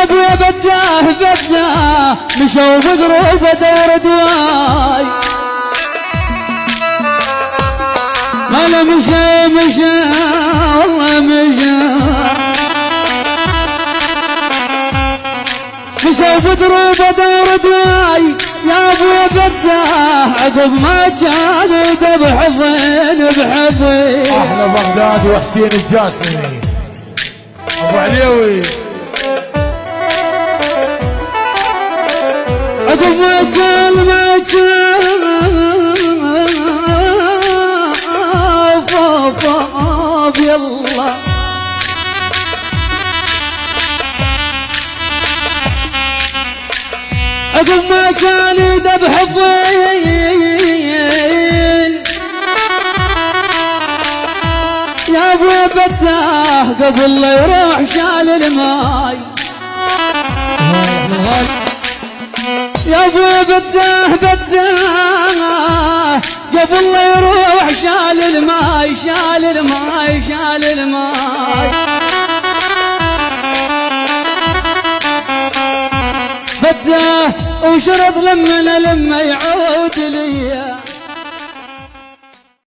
يا ابويا بداه مشوا بقروبه دور دواي ماله مشى والله مشوا بدروبه دور دواي يا ابويا بداه عقب ما كانوا ذبح الضين بحظي. احلى بغداد وحسين الجاسمي ابو عليوي عقب ما كان يلا عقب ما كان ذبح الضين يا ابويا بداه قبل لا يروح شال الماي يا ابويا بداه قبل لا يروح شال الماي بداه وشرط لما يعود لي